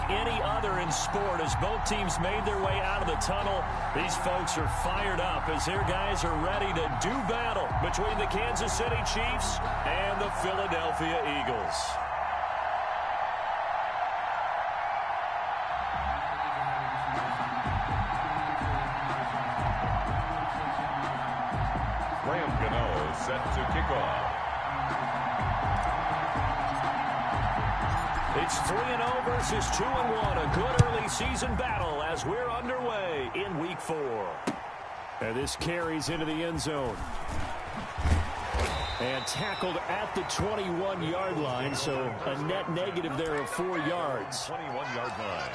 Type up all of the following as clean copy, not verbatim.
any other in sport. As both teams made their way out of the tunnel, these folks are fired up as their guys are ready to do battle between the Kansas City Chiefs and the Philadelphia Eagles. Graham Gano set to kick off. It's 3-0 versus 2-1. A good early season battle as we're underway in Week 4. And this carries into the end zone. And tackled at the 21-yard line, so a net negative there of 4 yards. 21-yard line.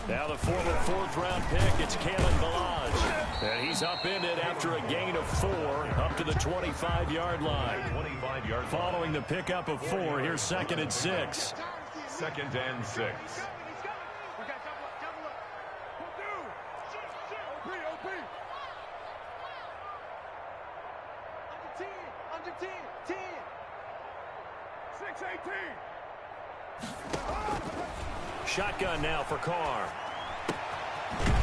Now the former fourth-round pick, it's Kalen Ballage. And he's upended after a gain of 4 up to the 25-yard line. 25-yard Following the pickup of 4, here's 2nd and 6. 2nd and 6. Under 10, 10. 6-18. Shotgun now for Carr.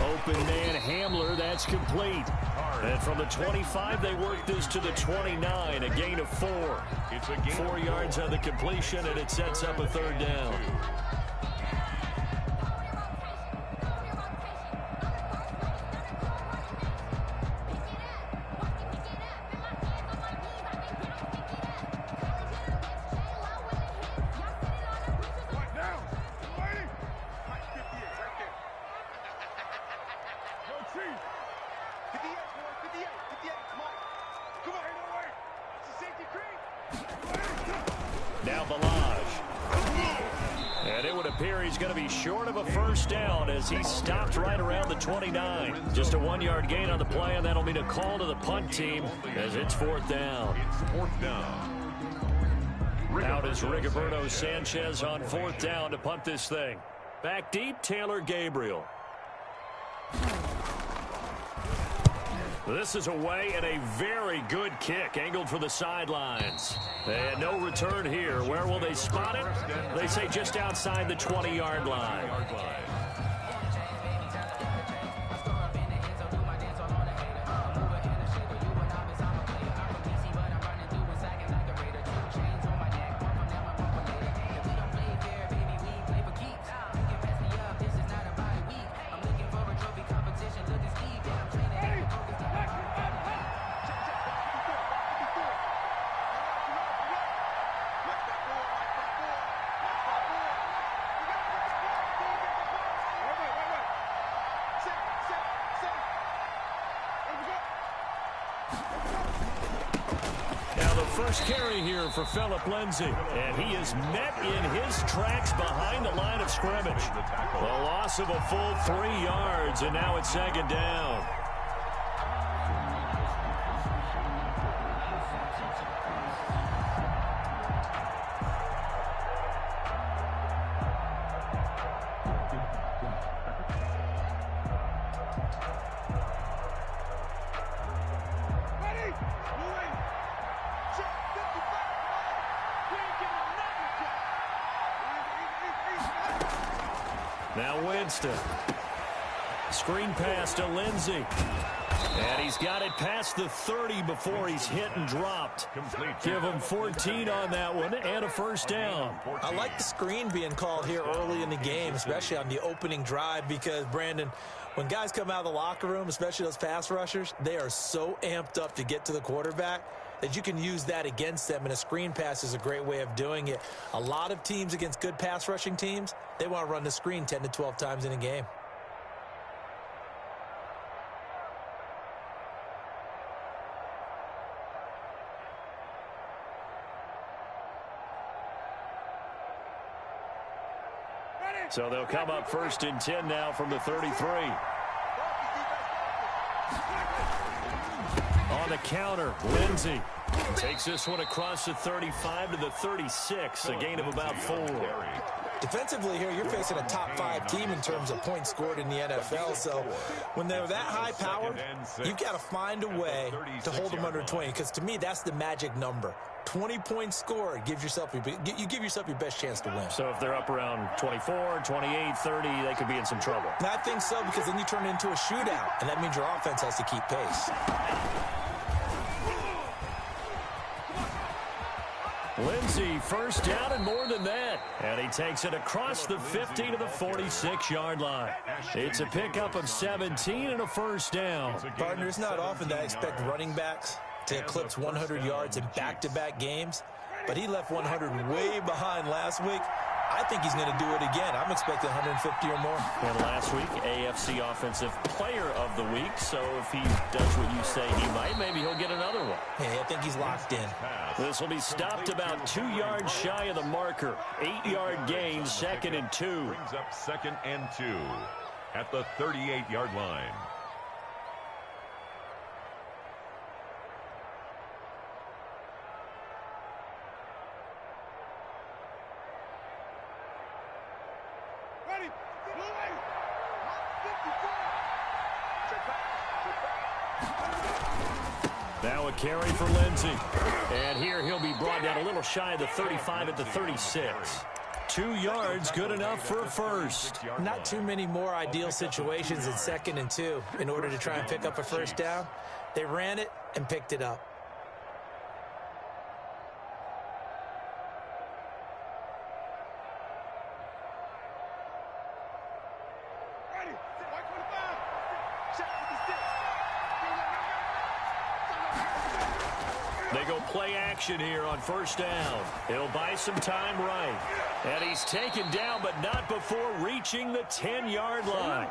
Open man Hamler, that's complete. And from the 25, they work this to the 29, a gain of 4. It's a gain 4 yards on the completion, and it sets up a 3rd down. Now Ballage. And it would appear he's going to be short of a 1st down as he stopped right around the 29. Just a 1-yard gain on the play, and that'll mean a call to the punt team as it's 4th down. It's 4th down. Out is Rigoberto Sanchez on 4th down to punt this thing. Back deep, Taylor Gabriel. This is away and a very good kick angled for the sidelines. And no return here. Where will they spot it? They say just outside the 20-yard line. First carry here for Phillip Lindsay, and he is met in his tracks behind the line of scrimmage. A loss of a full 3 yards, and now it's 2nd down. Now Winston. Screen pass to Lindsay. And he's got it past the 30 before he's hit and dropped. Give him 14 on that one and a 1st down. I like the screen being called here early in the game, especially on the opening drive, because, Brandon, when guys come out of the locker room, especially those pass rushers, they are so amped up to get to the quarterback that you can use that against them, and a screen pass is a great way of doing it. A lot of teams against good pass rushing teams, they want to run the screen 10 to 12 times in a game. So they'll come up 1st and 10 now from the 33. On the counter, Lindsey takes this one across the 35 to the 36, a gain of about 4. Defensively here, you're facing a top 5 team in terms of points scored in the NFL. So when they're that high powered, you've got to find a way to hold them under 20. Because to me, that's the magic number. 20 points scored you give yourself your best chance to win. So if they're up around 24, 28, 30, they could be in some trouble. And I think so, because then you turn it into a shootout, and that means your offense has to keep pace. Lindsey, 1st down and more than that. And he takes it across the 50 to the 46-yard line. It's a pickup of 17 and a 1st down. Partner, it's not often that I expect running backs to eclipse 100 yards in back-to-back games, but he left 100 way behind last week. I think he's going to do it again. I'm expecting 150 or more. And last week, AFC Offensive Player of the Week. So if he does what you say he might, maybe he'll get another one. Hey, I think he's locked in. This will be stopped about 2 yards shy of the marker. 8-yard gain, 2nd and 2. Brings up 2nd and 2 at the 38-yard line. Now a carry for Lindsey. And here he'll be brought down a little shy of the 35 at the 36. 2 yards, good enough for a 1st. Not too many more ideal situations in 2nd and 2 in order to try and pick up a 1st down. They ran it and picked it up. They go play action here on 1st down. He'll buy some time right. And he's taken down, but not before reaching the 10-yard line.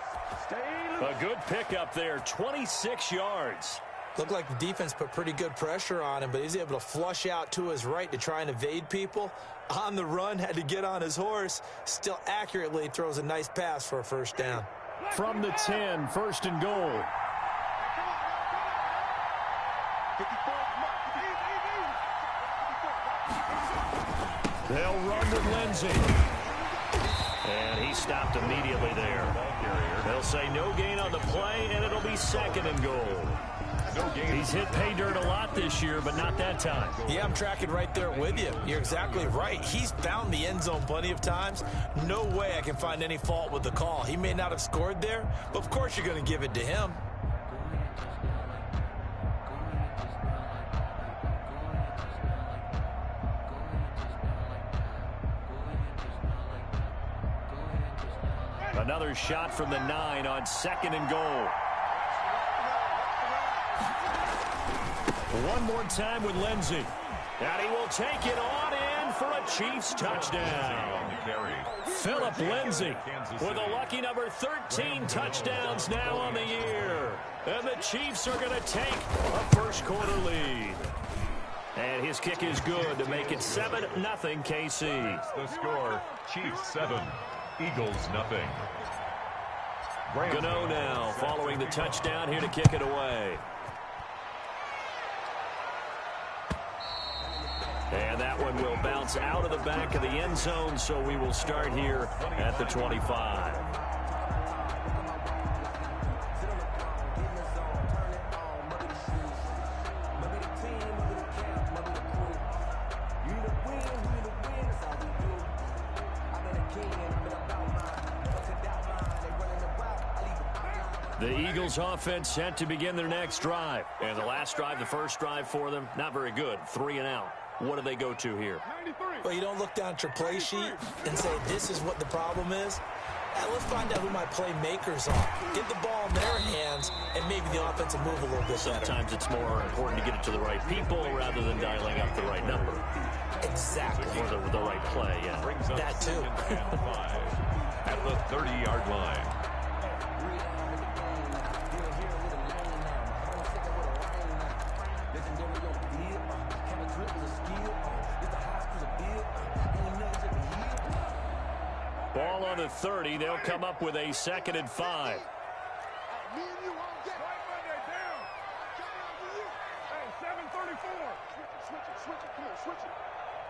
A good pickup there, 26 yards. Looked like the defense put pretty good pressure on him, but he's able to flush out to his right to try and evade people. On the run, had to get on his horse. Still accurately throws a nice pass for a 1st down. From the 10, 1st and goal. They'll run with Lindsey. And he stopped immediately there. They'll say no gain on the play, and it'll be 2nd and goal. He's hit pay dirt a lot this year, but not that time. Yeah, I'm tracking right there with you. You're exactly right. He's found the end zone plenty of times. No way I can find any fault with the call. He may not have scored there, but of course you're going to give it to him. Another shot from the 9 on 2nd and goal. One more time with Lindsey. And he will take it on in for a Chiefs touchdown. Philip Lindsey with a lucky number 13 touchdowns now on the year. And the Chiefs are going to take a 1st quarter lead. And his kick is good to make it 7-0 KC. The score, Chiefs 7, Eagles nothing. Gano now following the touchdown here to kick it away. And that one will bounce out of the back of the end zone, so we will start here at the 25. The Eagles offense set to begin their next drive. And the last drive, the 1st drive for them, not very good. 3 and out. What do they go to here? Well, you don't look down at your play sheet and say, this is what the problem is. Let's find out who my playmakers are. Get the ball in their hands, and maybe the offense will move a little bit better. Sometimes it's more important to get it to the right people rather than dialing up the right number. Exactly. Or the right play, yeah. That too. At the 30-yard line. Ball on the 30. They'll come up with a 2nd and 5. Me and you won't get down. Hey, 734. Switch it. Come on, switch it.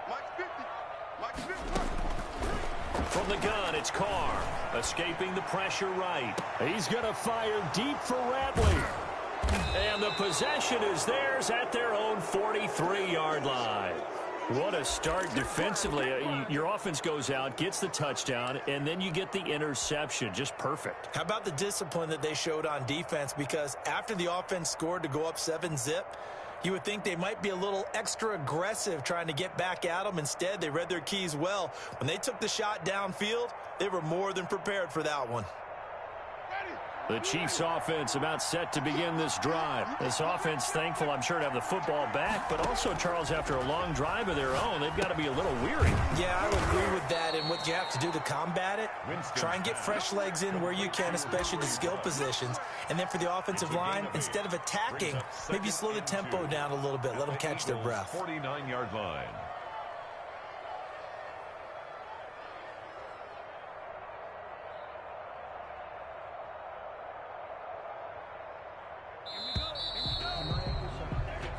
Mike's 50. From the gun, it's Carr. Escaping the pressure right. He's going to fire deep for Ratley. And the possession is theirs at their own 43-yard line. What a start defensively. Your offense goes out, gets the touchdown, and then you get the interception. Just perfect. How about the discipline that they showed on defense? Because after the offense scored to go up 7-zip, you would think they might be a little extra aggressive trying to get back at them. Instead, they read their keys well. When they took the shot downfield, they were more than prepared for that one. The Chiefs offense about set to begin this drive. This offense thankful, I'm sure, to have the football back, but also, Charles, after a long drive of their own, they've got to be a little weary. Yeah, I would agree with that, and what you have to do to combat it, try and get fresh legs in where you can, especially the skill positions. And then for the offensive line, instead of attacking, maybe slow the tempo down a little bit, let them catch their breath. 49-yard line.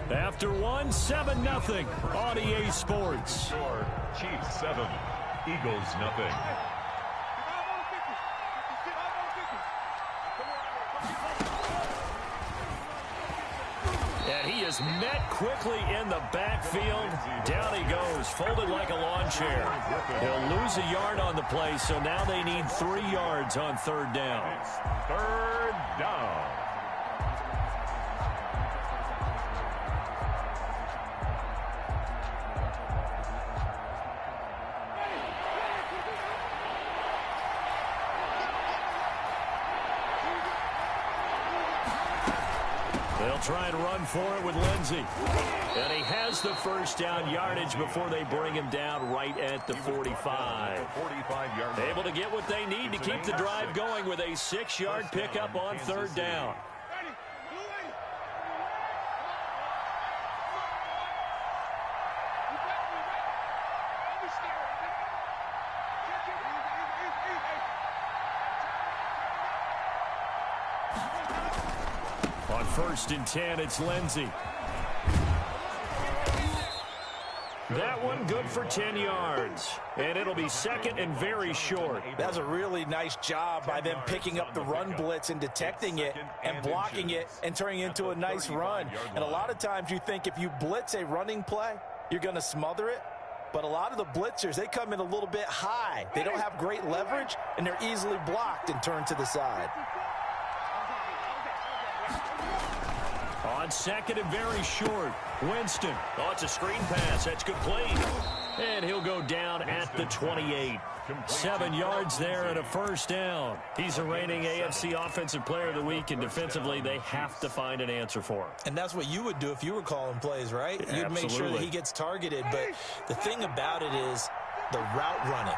After one, 7-0 on EA Sports. Score, Chiefs 7, Eagles nothing. And he is met quickly in the backfield. Down he goes, folded like a lawn chair. He'll lose a yard on the play, so now they need 3 yards on 3rd down. It's 3rd down. They'll try and run for it with Lindsey. And he has the 1st down yardage before they bring him down right at the 45. 45-yard line. Able to get what they need to keep the drive going with a 6-yard pickup on 3rd down. On 1st and 10, it's Lindsey. That one good for 10 yards. And it'll be 2nd and very short. That's a really nice job by them picking up the run blitz and detecting it and blocking it and turning it into a nice run. And a lot of times you think if you blitz a running play, you're going to smother it. But a lot of the blitzers, they come in a little bit high. They don't have great leverage, and they're easily blocked and turned to the side. On 2nd and very short, Winston. Oh, it's a screen pass. That's complete. And he'll go down at the 28. 7 yards there and a 1st down. He's the reigning AFC Offensive Player of the Week, and defensively, they have to find an answer for him. And that's what you would do if you were calling plays, right? You'd make sure that he gets targeted. But the thing about it is the route running.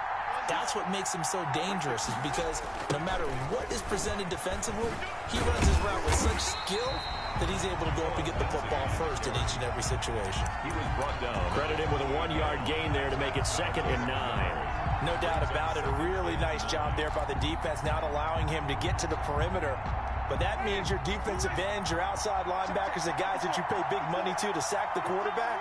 That's what makes him so dangerous, is because no matter what is presented defensively, he runs his route with such skill that he's able to go up and get the football first in each and every situation. He was brought down. Credit him with a 1-yard gain there to make it 2nd and 9. No doubt about it. A really nice job there by the defense, not allowing him to get to the perimeter. But that means your defensive ends, your outside linebackers, the guys that you pay big money to sack the quarterback,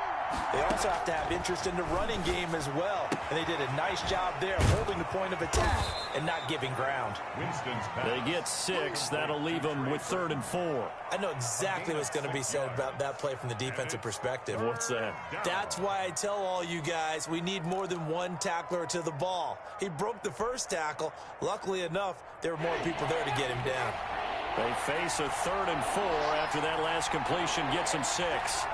they also have to have interest in the running game as well. And they did a nice job there holding the point of attack and not giving ground. Winston's pass. They get 6. That'll leave them with 3rd and 4. I know exactly what's going to be said about that play from the defensive perspective. What's that? That's why I tell all you guys we need more than one tackler to the ball. He broke the first tackle. Luckily enough, there were more people there to get him down. They face a 3rd and 4 after that last completion gets them 6.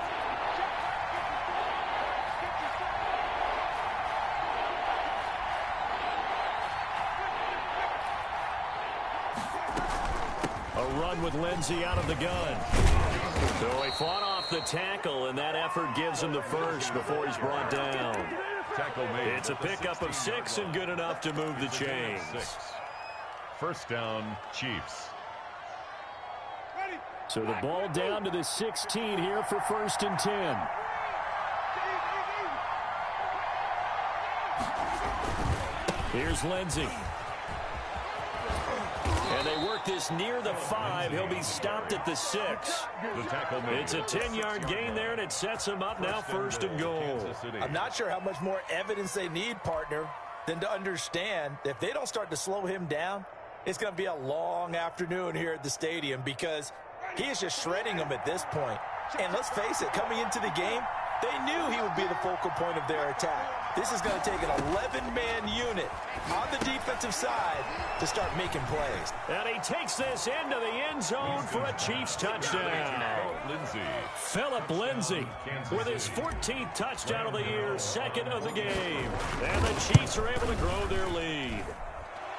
A run with Lindsey out of the gun. So he fought off the tackle, and that effort gives him the 1st before he's brought down. Tackle made. It's a pickup of 6 and good enough to move the chains. 1st down, Chiefs. So the ball down to the 16 here for 1st and 10. Here's Lindsey. And they work this near the 5. He'll be stopped at the 6. It's a 10-yard gain there, and it sets him up now 1st and goal. I'm not sure how much more evidence they need, partner, than to understand that if they don't start to slow him down, it's going to be a long afternoon here at the stadium because he is just shredding them at this point. And let's face it, coming into the game, they knew he would be the focal point of their attack. This is going to take an 11-man unit on the defensive side to start making plays. And he takes this into the end zone for a Chiefs touchdown. Philip Lindsay with his 14th touchdown of the year, 2nd of the game. And the Chiefs are able to grow their lead.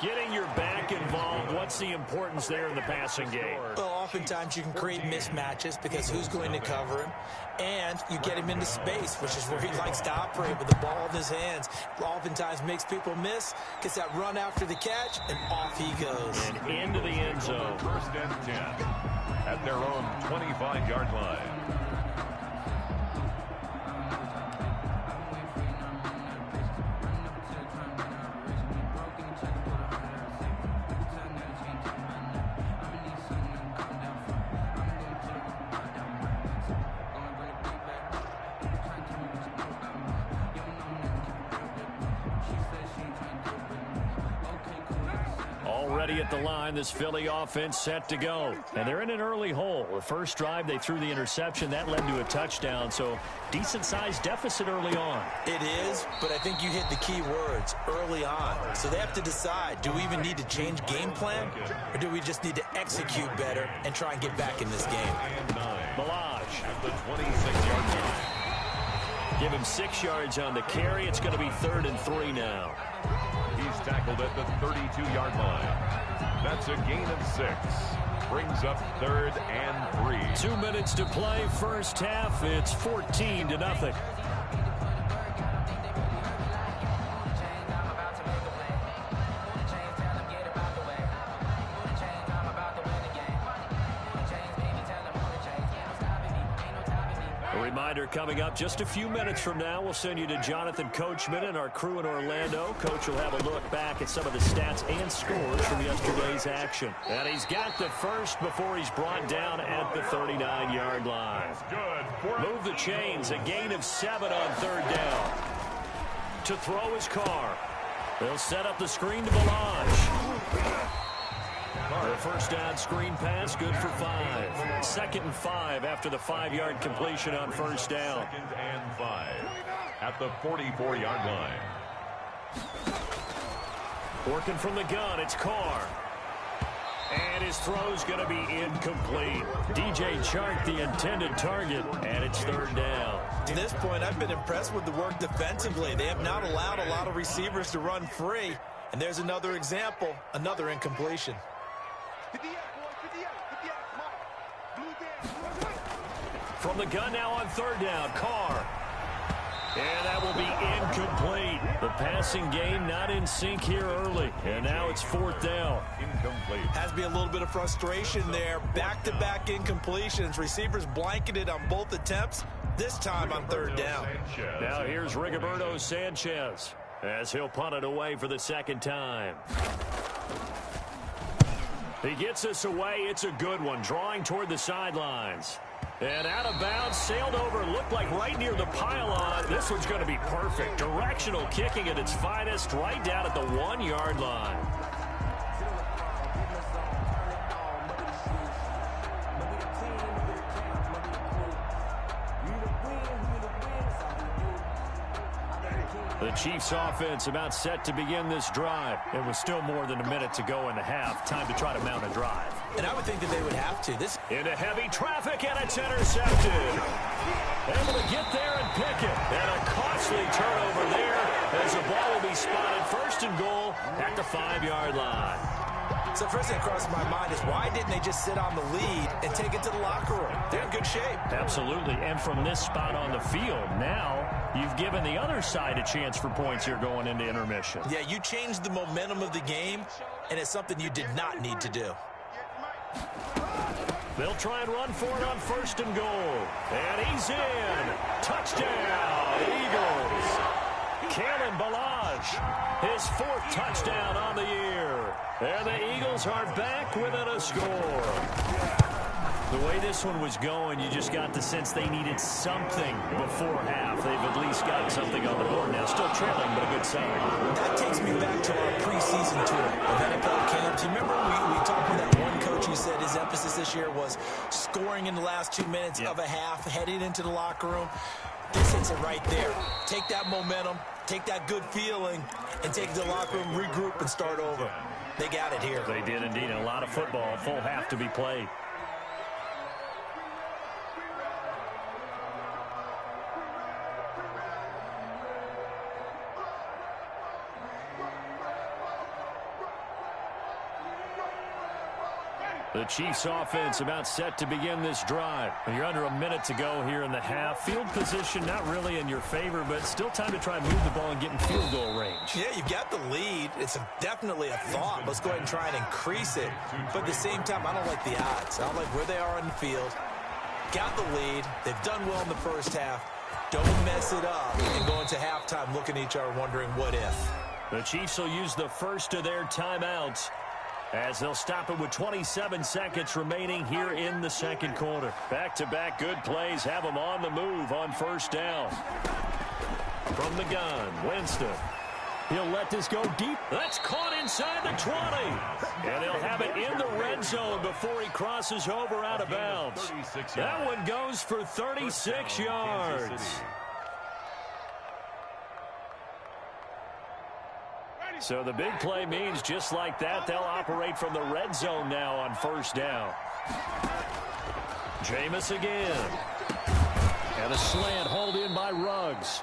Getting your back involved, what's the importance there in the passing game? Well, oftentimes you can create mismatches because who's going to cover him, and you get him into space, which is where he likes to operate with the ball in his hands. Oftentimes makes people miss, gets that run after the catch, and off he goes. And into the end zone. 1st and 10 at their own 25-yard line. Already at the line, this Philly offense set to go. And they're in an early hole. The first drive, they threw the interception. That led to a touchdown, so decent-sized deficit early on. It is, but I think you hit the key words, early on. So they have to decide, do we even need to change game plan, or do we just need to execute better and try and get back in this game? Milage at the 26-yard line. Give him 6 yards on the carry. It's going to be 3rd and 3 now. He's tackled at the 32-yard line. That's a gain of 6. Brings up 3rd and 3. 2 minutes to play, first half. It's 14-0. Reminder coming up just a few minutes from now. We'll send you to Jonathan Coachman and our crew in Orlando. Coach will have a look back at some of the stats and scores from yesterday's action. And he's got the first before he's brought down at the 39-yard line. Move the chains. A gain of 7 on 3rd down. To throw his Carr. They'll set up the screen to Milage. The first down screen pass, good for 5. 2nd and 5 after the 5-yard completion on first down. 2nd and 5 at the 44-yard line. Working from the gun, it's Carr. And his throw's going to be incomplete. DJ Chark, the intended target, and it's 3rd down. To this point, I've been impressed with the work defensively. They have not allowed a lot of receivers to run free. And there's another example, another incompletion. From the gun now on 3rd down, Carr. And that will be incomplete. The passing game not in sync here early. And now it's 4th down. Incomplete. Has to be a little bit of frustration there. Back-to-back incompletions. Receivers blanketed on both attempts, this time on 3rd down. Now here's Rigoberto Sanchez as he'll punt it away for the 2nd time. He gets us away. It's a good one, drawing toward the sidelines. And out of bounds, sailed over, looked like right near the pylon. This one's going to be perfect. Directional kicking at its finest, right down at the 1-yard line. The Chiefs offense about set to begin this drive. It was still more than a minute to go in the half. Time to try to mount a drive. And I would think that they would have to. This into heavy traffic, and it's intercepted. Able to get there and pick it. And a costly turnover there as the ball will be spotted 1st and goal at the 5-yard line. So first thing across my mind is why didn't they just sit on the lead and take it to the locker room? They're in good shape. Absolutely. And from this spot on the field, now you've given the other side a chance for points here going into intermission. Yeah, you changed the momentum of the game, and it's something you did not need to do. They'll try and run for it on 1st and goal. And he's in. Touchdown, Eagles. Kalen Ballage, his 4th touchdown on the year. And the Eagles are back within a score. The way this one was going, you just got the sense they needed something before half. They've at least got something on the board now. Still trailing, but a good sign. That takes me back to our preseason tour of NFL camps. You remember we talked with that one coach who said his emphasis this year was scoring in the last 2 minutes of a half, heading into the locker room. This hits it right there. Take that momentum, take that good feeling, and take it to the locker room, regroup, and start over. They got it here. They did indeed. A lot of football, full half to be played. The Chiefs offense about set to begin this drive. You're under a minute to go here in the half. Field position not really in your favor, but still time to try and move the ball and get in field goal range. Yeah, you've got the lead. It's definitely a thought. Let's go ahead and try and increase it. But at the same time, I don't like the odds. I don't like where they are on the field. Got the lead. They've done well in the first half. Don't mess it up and go into halftime looking at each other wondering what if. The Chiefs will use the first of their timeouts, as they'll stop it with 27 seconds remaining here in the second quarter. Back-to-back good plays have them on the move on first down. From the gun, Winston. He'll let this go deep. That's caught inside the 20. And he'll have it in the red zone before he crosses over out of bounds. That one goes for 36 yards. So the big play means just like that, they'll operate from the red zone now on first down. Jameis again. And a slant hauled in by Ruggs.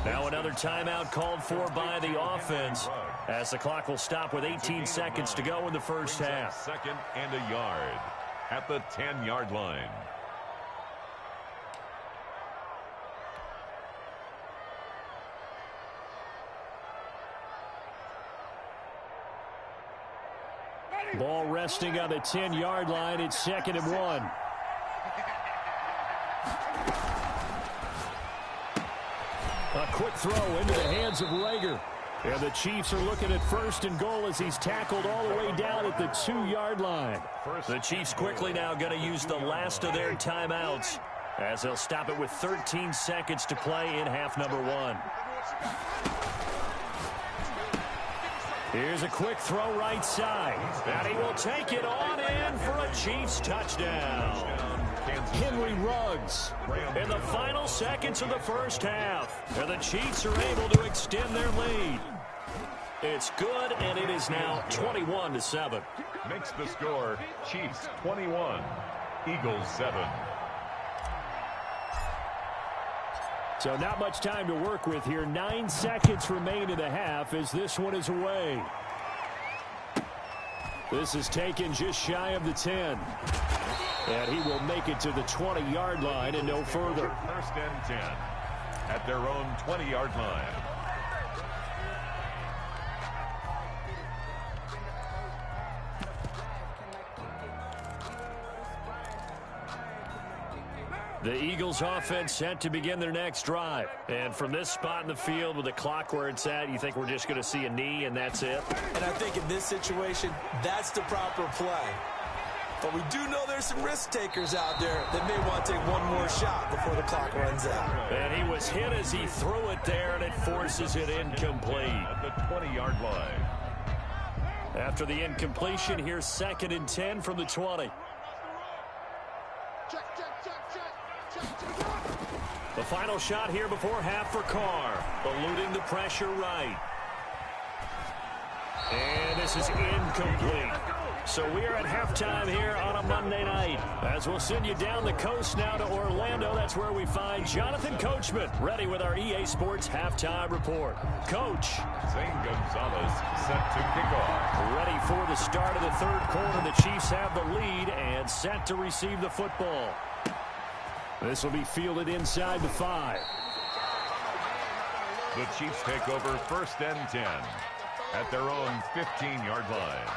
Now another timeout called for by the offense, as the clock will stop with 18 seconds to go in the first half. Second and a yard at the 10-yard line. Ball resting on the 10-yard line. It's 2nd and 1. A quick throw into the hands of Rager. And the Chiefs are looking at 1st and goal as he's tackled all the way down at the 2-yard line. The Chiefs quickly now going to use the last of their timeouts, as they'll stop it with 13 seconds to play in half number 1. Here's a quick throw right side. And he will take it on in for a Chiefs touchdown. Henry Ruggs in the final seconds of the first half. And the Chiefs are able to extend their lead. It's good, and it is now 21-7. Makes the score Chiefs 21, Eagles 7. So not much time to work with here. 9 seconds remain in the half as this one is away. This is taken just shy of the 10. And he will make it to the 20-yard line and no further. 1st and 10 at their own 20-yard line. The Eagles offense set to begin their next drive. And from this spot in the field with the clock where it's at, you think we're just going to see a knee and that's it? And I think in this situation, that's the proper play. But we do know there's some risk takers out there that may want to take one more shot before the clock runs out. And he was hit as he threw it there, and it forces it incomplete. At the 20-yard line. After the incompletion, here's 2nd and 10 from the 20. The final shot here before half for Carr, eluding the pressure right. And this is incomplete. So we are at halftime here on a Monday night. As we'll send you down the coast now to Orlando, that's where we find Jonathan Coachman, ready with our EA Sports halftime report. Coach. Zane Gonzalez set to kick off. Ready for the start of the third quarter. The Chiefs have the lead and set to receive the football. This will be fielded inside the 5. The Chiefs take over 1st and 10 at their own 15-yard line.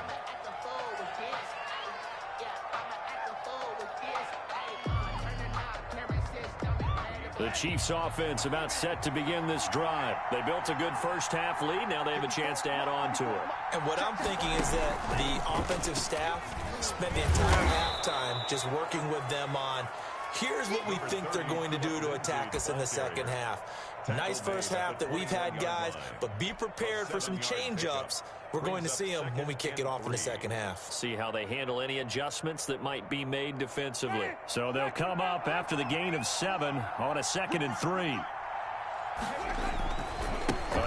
The Chiefs offense about set to begin this drive. They built a good first half lead. Now they have a chance to add on to it. And what I'm thinking is that the offensive staff spent the entire halftime just working with them on, here's what we think they're going to do to attack us in the second half. Nice first half that we've had, guys, but be prepared for some change-ups. We're going to see them when we kick it off in the second half. See how they handle any adjustments that might be made defensively. So they'll come up after the gain of 7 on a 2nd and 3.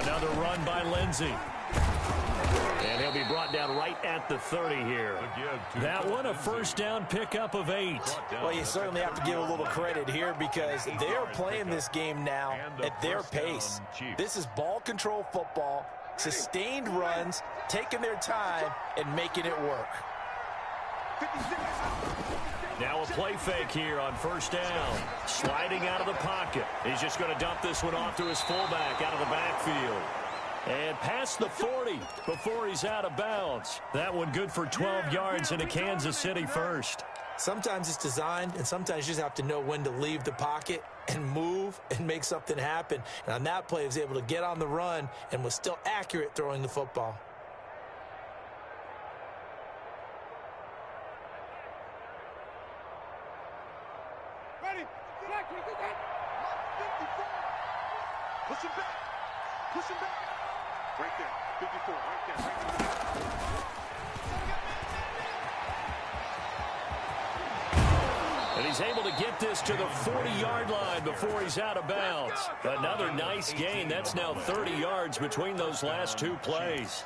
Another run by Lindsey. And he'll be brought down right at the 30 here. That one a first down pickup of 8. Well, you certainly have to give a little credit here because they're playing this game now at their pace. This is ball control football, sustained runs, taking their time, and making it work. Now a play fake here on first down. Sliding out of the pocket. He's just going to dump this one off to his fullback out of the backfield. And past the 40 before he's out of bounds. That one good for 12 yards into Kansas City first. Sometimes it's designed, and sometimes you just have to know when to leave the pocket and move and make something happen. And on that play, he was able to get on the run and was still accurate throwing the football. Ready? Push him back. Push him back. Right there. 54. Right there. Right there. And he's able to get this to the 40-yard line before he's out of bounds. Another nice gain. That's now 30 yards between those last two plays.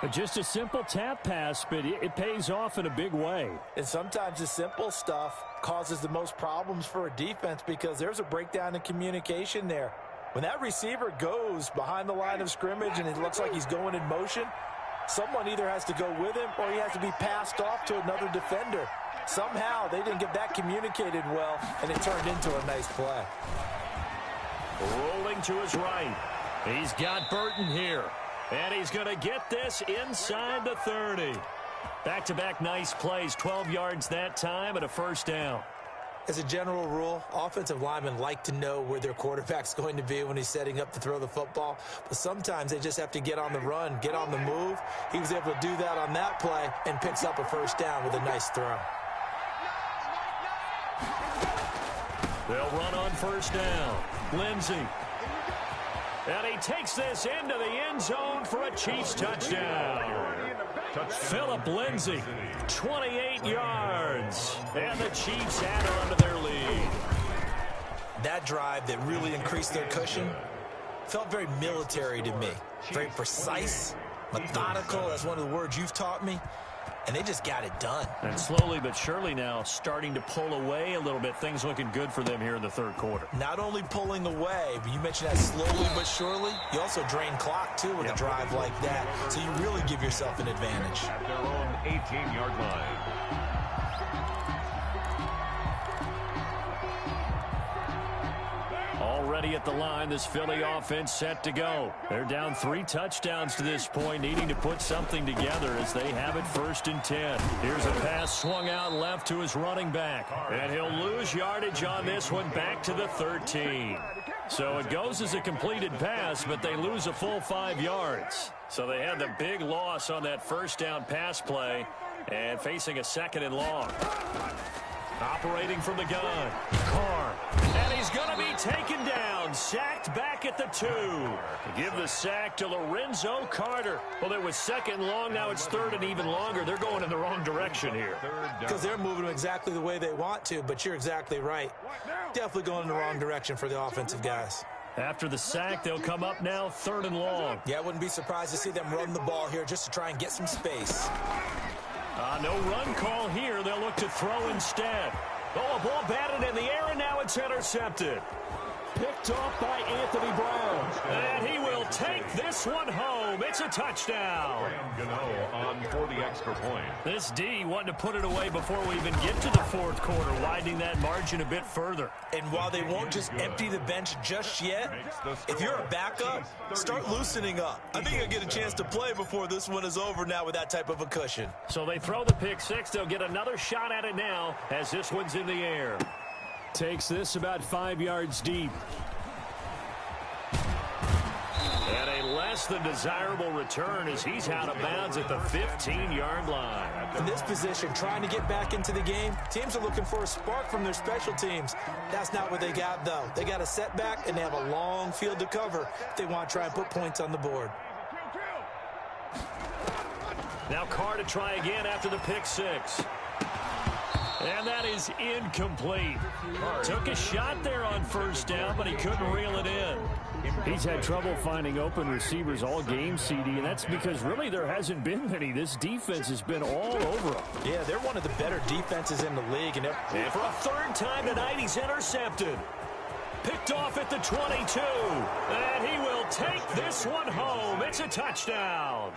But just a simple tap pass, but it pays off in a big way. And sometimes the simple stuff causes the most problems for a defense because there's a breakdown in communication there. When that receiver goes behind the line of scrimmage and it looks like he's going in motion, someone either has to go with him or he has to be passed off to another defender. Somehow they didn't get that communicated well, and it turned into a nice play. Rolling to his right. He's got Burton here. And he's going to get this inside the 30. Back-to-back nice plays, 12 yards that time and a first down. As a general rule, offensive linemen like to know where their quarterback's going to be when he's setting up to throw the football. But sometimes they just have to get on the run, get on the move. He was able to do that on that play and picks up a first down with a nice throw. They'll run on first down. Lindsey. And he takes this into the end zone for a Chiefs touchdown. Philip Lindsey, 28 yards. And the Chiefs add on to their lead. That drive that really increased their cushion felt very military to me. Very precise, methodical, that's one of the words you've taught me. And they just got it done. And slowly but surely now starting to pull away a little bit. Things looking good for them here in the third quarter. Not only pulling away, but you mentioned that slowly but surely. You also drain clock, too, with a drive like that. So you really give yourself an advantage. At their own 18-yard line. Already at the line, this Philly offense set to go. They're down 3 touchdowns to this point, needing to put something together as they have it 1st and 10. Here's a pass swung out left to his running back. And he'll lose yardage on this one back to the 13. So it goes as a completed pass, but they lose a full 5 yards. So they had the big loss on that first down pass play and facing a 2nd and long. Operating from the gun, Carr, and he's going to be taken down, sacked back at the 2. Give the sack to Lorenzo Carter. Well, it was 2nd long, now it's 3rd and even longer. They're going in the wrong direction here. Because they're moving them exactly the way they want to, but you're exactly right. Definitely going in the wrong direction for the offensive guys. After the sack, they'll come up now 3rd and long. Yeah, I wouldn't be surprised to see them run the ball here just to try and get some space. No run call here. They'll look to throw instead. Oh, a ball batted in the air, and now it's intercepted. Picked off by Anthony Brown. And he will take this one home. It's a touchdown. Gano on for the extra point. This D wanting to put it away before we even get to the 4th quarter, widening that margin a bit further. And while they won't just empty the bench just yet, if you're a backup, start loosening up. I think you'll get a chance to play before this one is over now with that type of a cushion. So they throw the pick 6. They'll get another shot at it now as this one's in the air. Takes this about 5 yards deep. And a less than desirable return as he's out of bounds at the 15-yard line. In this position, trying to get back into the game, teams are looking for a spark from their special teams. That's not what they got, though. They got a setback, and they have a long field to cover if they want to try and put points on the board. Now Carr to try again after the pick six. And that is incomplete. Took a shot there on first down, but he couldn't reel it in. He's had trouble finding open receivers all game, CD, and that's because really there hasn't been many. This defense has been all over him. Yeah, they're one of the better defenses in the league. And for a third time tonight, he's intercepted. Picked off at the 22. And he will take this one home. It's a touchdown.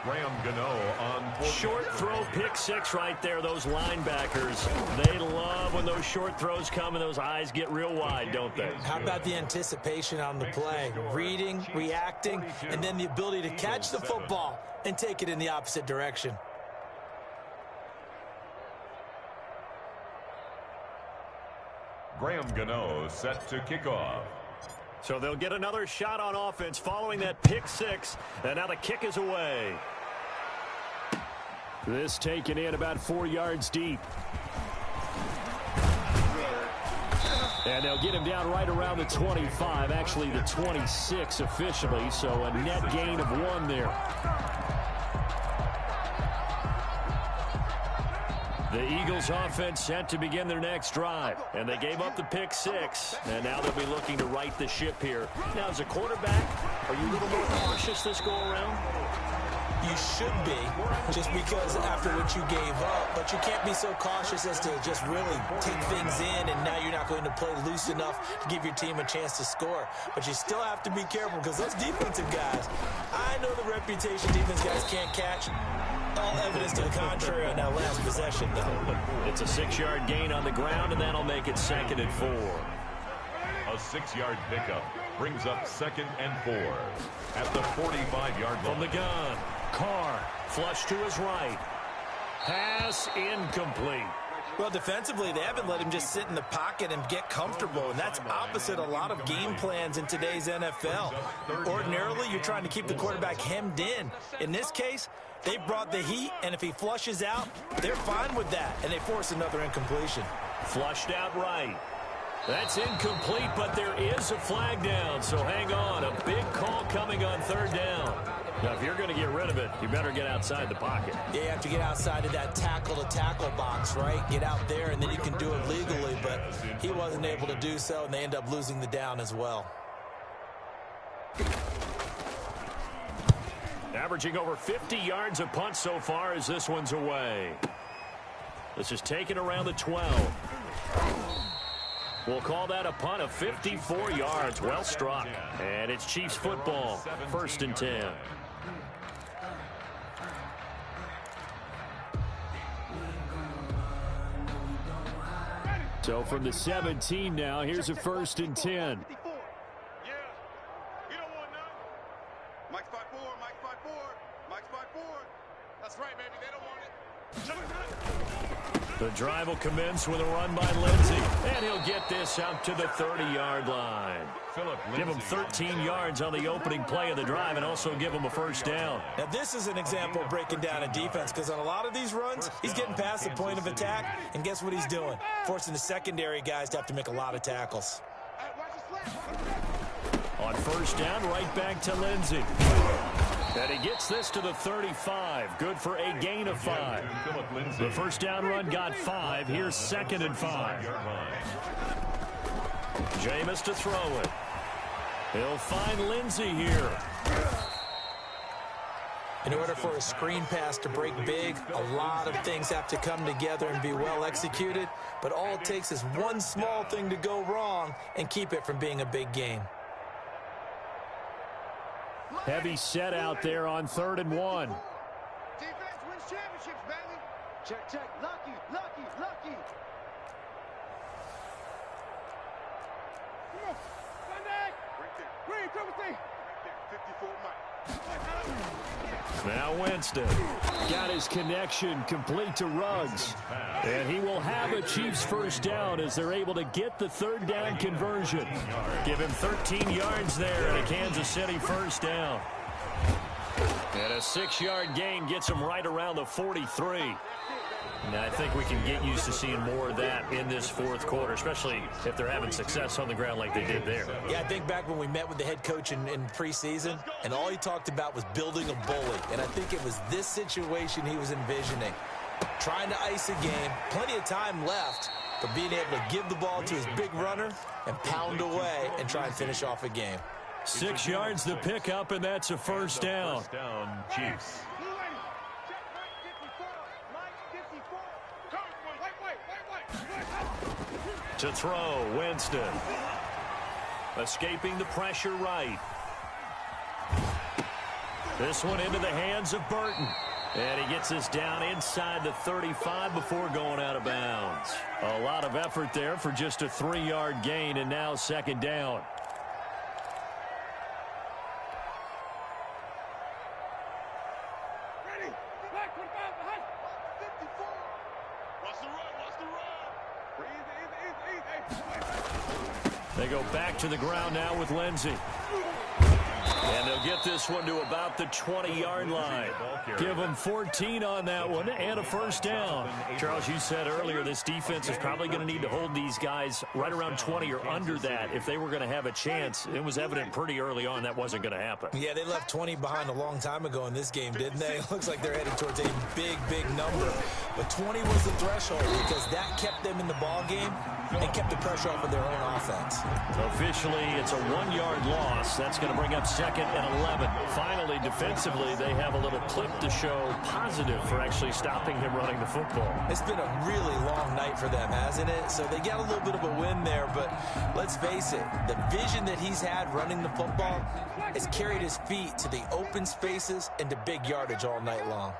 Graham Gano on short throw pick six right there. Those linebackers, they love when those short throws come and those eyes get real wide, don't they? How about the anticipation on the play? Reading, reacting, and then the ability to catch the football and take it in the opposite direction. Graham Gano set to kick off. So they'll get another shot on offense following that pick six, and now the kick is away. This taken in about 4 yards deep. And they'll get him down right around the 25, actually the 26 officially, so a net gain of 1 there. The Eagles offense set to begin their next drive, and they gave up the pick six, and now they'll be looking to right the ship here. Now, as a quarterback, are you a little more cautious this go-around? You should be, just because after what you gave up, but you can't be so cautious as to just really take things in, and now you're not going to play loose enough to give your team a chance to score. But you still have to be careful because those defensive guys, I know the reputation defense guys can't catch. All evidence to the contrary on that last possession, though. It's a 6-yard gain on the ground, and that'll make it 2nd and 4. A 6-yard pickup brings up 2nd and 4 at the 45-yard line. From the gun, Carr flush to his right. Pass incomplete. Well, defensively, they haven't let him just sit in the pocket and get comfortable, and that's opposite a lot of game plans in today's NFL. Ordinarily, you're trying to keep the quarterback hemmed in. In this case, they brought the heat, and if he flushes out, they're fine with that, and they force another incompletion. Flushed out right. That's incomplete, but there is a flag down, so hang on. A big call coming on 3rd down. Now, if you're going to get rid of it, you better get outside the pocket. Yeah, you have to get outside of that tackle-to-tackle box, right? Get out there, and then you can do it legally, but he wasn't able to do so, and they end up losing the down as well. Averaging over 50 yards a punt so far as this one's away. This is taken around the 12. We'll call that a punt of 54 yards. Well struck. And it's Chiefs football. 1st and 10. So from the 17 now, here's a 1st and 10. Yeah. You don't want none. Mike's 5-4. Mike's 5-4. Mike's 5-4. That's right, baby. They don't want it. The drive will commence with a run by Lindsey. And he'll get this out to the 30-yard line. Give him 13 yards on the opening play of the drive and also give him a 1st down. Now, this is an example of breaking down a defense because on a lot of these runs, he's getting past the point of attack, and guess what he's doing? Forcing the secondary guys to have to make a lot of tackles. On 1st down, right back to Lindsey. And he gets this to the 35. Good for a gain of 5. The 1st down run got 5. Here's 2nd and 5. Jameis to throw it. He'll find Lindsey here. In order for a screen pass to break big, a lot of things have to come together and be well executed, but all it takes is one small thing to go wrong and keep it from being a big game. Heavy set out there on 3rd and 1. Defense wins championships, baby. Check, check. Lucky, lucky, lucky. Come on. Run back. Right there. Green, come with me. Right there. 54 Mike. Now Winston got his connection complete to Ruggs. And he will have a Chiefs first down as they're able to get the third down conversion. Give him 13 yards there and a Kansas City first down. And a 6-yard gain gets him right around the 43. And I think we can get used to seeing more of that in this fourth quarter, especially if they're having success on the ground like they did there. Yeah, I think back when we met with the head coach in preseason, and all he talked about was building a bully. And I think it was this situation he was envisioning. Trying to ice a game, plenty of time left, but being able to give the ball to his big runner and pound away and try and finish off a game. 6 yards the pickup, and that's a first down. First down, Chiefs. To throw, Winston. Escaping the pressure right. This one into the hands of Burton. And he gets us down inside the 35 before going out of bounds. A lot of effort there for just a 3-yard gain, and now second down. They go back to the ground now with Lindsey. And they'll get this one to about the 20-yard line. Give them 14 on that one and a first down. Charles, you said earlier this defense is probably going to need to hold these guys right around 20 or under that if they were going to have a chance. It was evident pretty early on that wasn't going to happen. Yeah, they left 20 behind a long time ago in this game, didn't they? It looks like they're headed towards a big, big number. But 20 was the threshold because that kept them in the ball game and kept the pressure off of their own offense. Officially, it's a 1-yard loss. That's going to bring up second and 11. Finally, defensively, they have a little clip to show positive for actually stopping him running the football. It's been a really long night for them, hasn't it? So they got a little bit of a win there, but let's face it, the vision that he's had running the football has carried his feet to the open spaces and to big yardage all night long.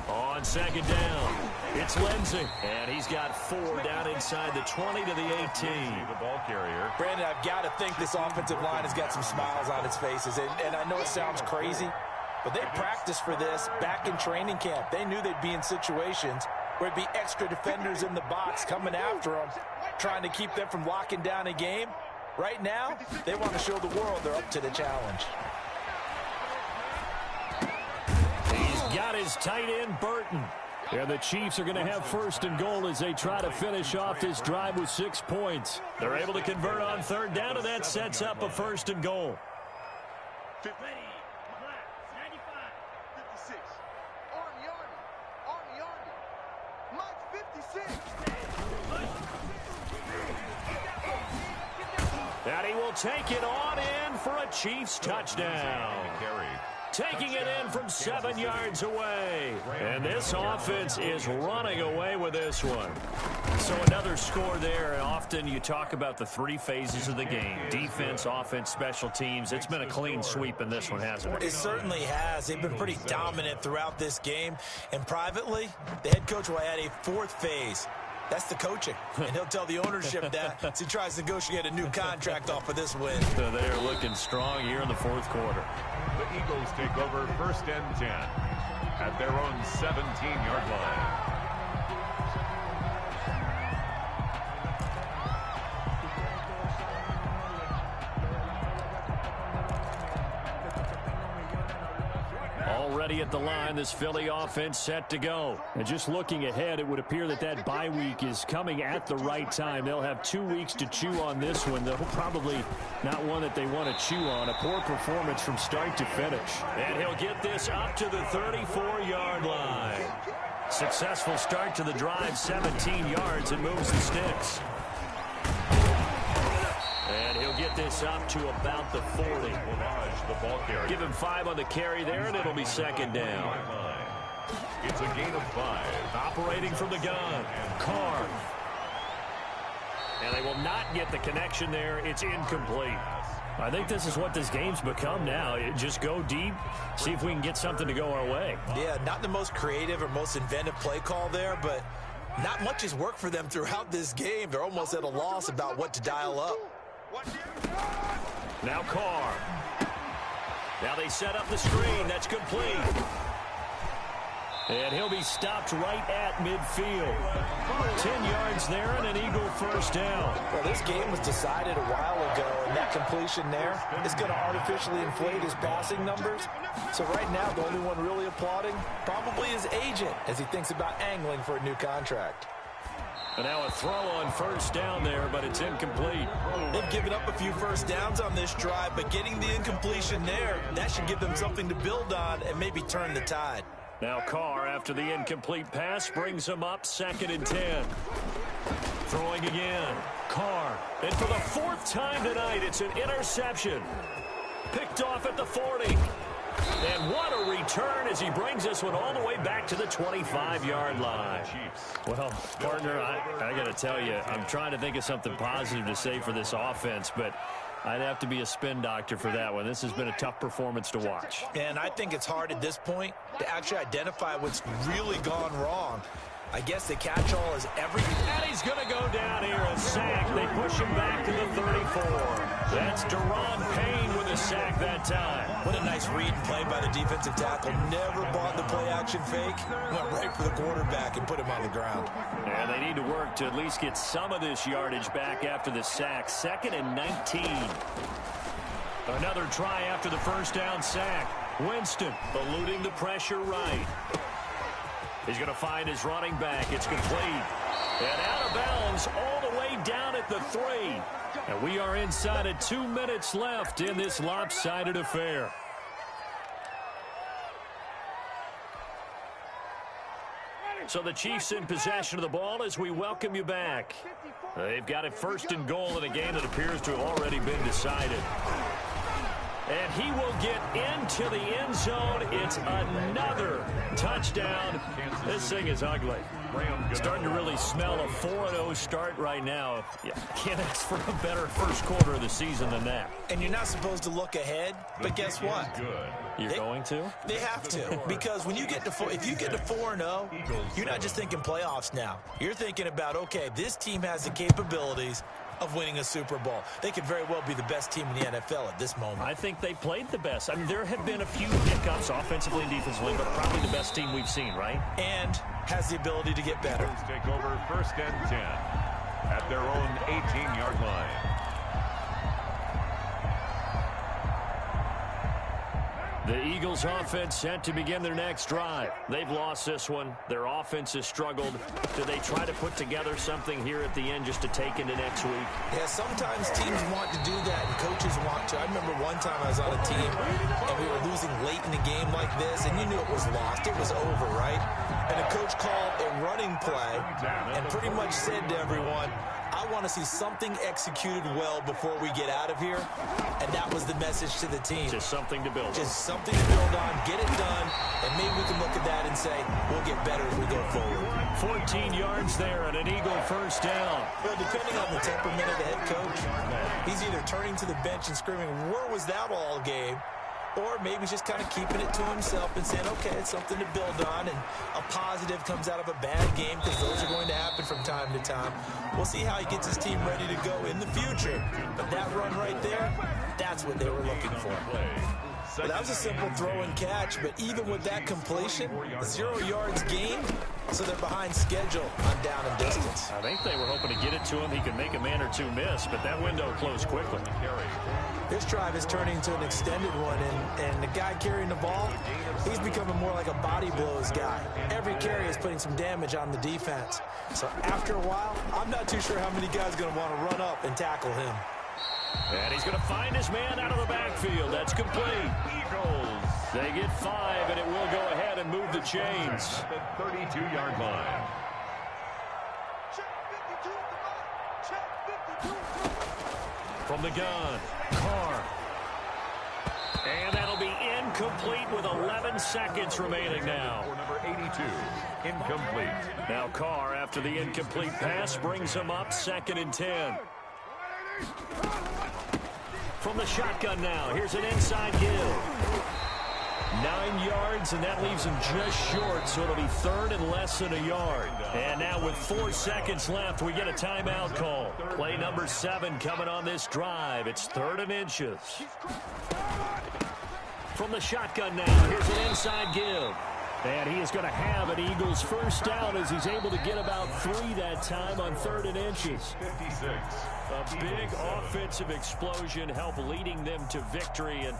On second down, it's Lindsey, and he's got 4 down inside the 20 to the 18. The ball carrier. Brandon, I've got to think this offensive line has got some smiles on its faces, and I know it sounds crazy, but they practiced for this back in training camp. They knew they'd be in situations where it'd be extra defenders in the box coming after them, trying to keep them from locking down a game. Right now, they want to show the world they're up to the challenge. Got his tight end, Burton. And the Chiefs are going to have first and goal as they try to finish off this drive with 6 points. They're able to convert on third down, and that sets up a first and goal. 50. 95. 56. Arnie. Mike 56. And he will take it on in for a Chiefs touchdown. Taking it in from 7 yards away. And this offense is running away with this one. So another score there. And often you talk about the 3 phases of the game. Defense, offense, special teams. It's been a clean sweep in this one, hasn't it? It certainly has. They've been pretty dominant throughout this game. And privately, the head coach will add a 4th phase. That's the coaching. And he'll tell the ownership that as he tries to negotiate a new contract off of this win. So they are looking strong here in the 4th quarter. The Eagles take over first and 10 at their own 17-yard line. Already at the line, this Philly offense set to go. And just looking ahead, it would appear that that bye week is coming at the right time. They'll have 2 weeks to chew on this one. They'll probably not one that they want to chew on. A poor performance from start to finish. And he'll get this up to the 34-yard line. Successful start to the drive, 17 yards, and moves the sticks. And he'll get this up to about the 40. Give him 5 on the carry there, and it'll be second down. It's a gain of 5. Operating from the gun, Carr. And they will not get the connection there. It's incomplete. I think this is what this game's become now. Just go deep, see if we can get something to go our way. Yeah, not the most creative or most inventive play call there, but not much has worked for them throughout this game. They're almost at a loss about what to dial up. Now Carr. Now they set up the screen. That's complete. And he'll be stopped right at midfield. 10 yards there and an Eagle first down. Well, this game was decided a while ago, and that completion there is going to artificially inflate his passing numbers. So right now, the only one really applauding probably his agent as he thinks about angling for a new contract. And now a throw on first down there, but it's incomplete. They've given up a few first downs on this drive, but getting the incompletion there, that should give them something to build on and maybe turn the tide. Now Carr, after the incomplete pass, brings him up 2nd and 10. Throwing again. Carr. And for the 4th time tonight, it's an interception. Picked off at the 40. And what a return as he brings this one all the way back to the 25-yard line. Well, partner, I got to tell you, I'm trying to think of something positive to say for this offense, but I'd have to be a spin doctor for that one. This has been a tough performance to watch. And I think it's hard at this point to actually identify what's really gone wrong. I guess the catch-all is everything. And he's going to go down here, a sack. They push him back to the 34. That's Daron Payne with a sack that time. What a nice read and play by the defensive tackle. Never bought the play-action fake. Went right for the quarterback and put him on the ground. And they need to work to at least get some of this yardage back after the sack. 2nd and 19. Another try after the first down sack. Winston eluding the pressure right. He's going to find his running back. It's complete. And out of bounds all the way down at the 3. And we are inside of 2 minutes left in this lopsided affair. So the Chiefs in possession of the ball as we welcome you back. They've got it 1st and goal in a game that appears to have already been decided. And he will get into the end zone. It's another touchdown. This thing is ugly. Starting to really smell a 4-0 start right now. Yeah, can't ask for a better first quarter of the season than that. And you're not supposed to look ahead, but guess what? You're going to? They have to, because when you get to if you get to 4-0, you're not just thinking playoffs now. You're thinking about, okay, this team has the capabilities of winning a Super Bowl. They could very well be the best team in the NFL at this moment. I think they played the best. I mean, there have been a few hiccups offensively and defensively, but probably the best team we've seen, right? And has the ability to get better. Take over 1st and 10 at their own 18-yard line. The Eagles offense set to begin their next drive. They've lost this one. Their offense has struggled. Do they try to put together something here at the end just to take into next week? Yeah, sometimes teams want to do that and coaches want to. I remember one time I was on a team and we were losing late in a game like this and you knew it was lost. It was over, right? And the coach called a running play and pretty much said to everyone, I want to see something executed well before we get out of here. And that was the message to the team. Just something to build on. Just something to build on, get it done, and maybe we can look at that and say, we'll get better as we go forward. 14 yards there and an Eagle first down. Well, depending on the temperament of the head coach, he's either turning to the bench and screaming, where was that all game? Or maybe just kind of keeping it to himself and saying, okay, it's something to build on, and a positive comes out of a bad game because those are going to happen from time to time. We'll see how he gets his team ready to go in the future. But that run right there, that's what they were looking for. Well, that was a simple throw and catch, but even with that completion, 0 yards gained, so they're behind schedule on down and distance. I think they were hoping to get it to him. He could make a man or two miss, but that window closed quickly. drive is turning into an extended one, and the guy carrying the ball, he's becoming more like a body blows guy. Every carry is putting some damage on the defense. So after a while, I'm not too sure how many guys are going to want to run up and tackle him. And he's going to find his man out of the backfield. That's complete. Eagles. They get 5, and it will go ahead and move the chains. At the 32-yard line. From the gun, Carr. And that'll be incomplete with 11 seconds remaining now. For number 82, incomplete. Now Carr, after the incomplete pass, brings him up 2nd and 10. From the shotgun now, here's an inside give. 9 yards, and that leaves him just short, so it'll be 3rd and less than a yard. And now with 4 seconds left, we get a timeout call. Play number 7 coming on this drive. It's 3rd and inches. From the shotgun now, here's an inside give. And he is going to have an Eagles first down as he's able to get about 3 that time on 3rd and inches. 56. A big offensive explosion helped leading them to victory. And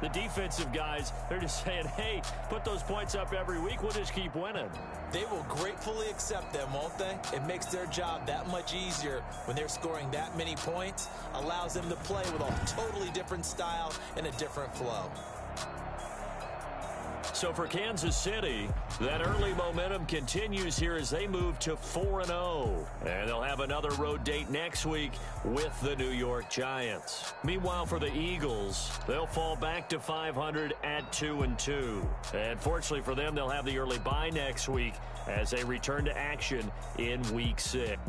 the defensive guys, they're just saying, hey, put those points up every week. We'll just keep winning. They will gratefully accept them, won't they? It makes their job that much easier when they're scoring that many points. Allows them to play with a totally different style and a different flow. So for Kansas City, that early momentum continues here as they move to 4-0. And they'll have another road date next week with the New York Giants. Meanwhile, for the Eagles, they'll fall back to 500 at 2-2. And fortunately for them, they'll have the early bye next week as they return to action in Week 6.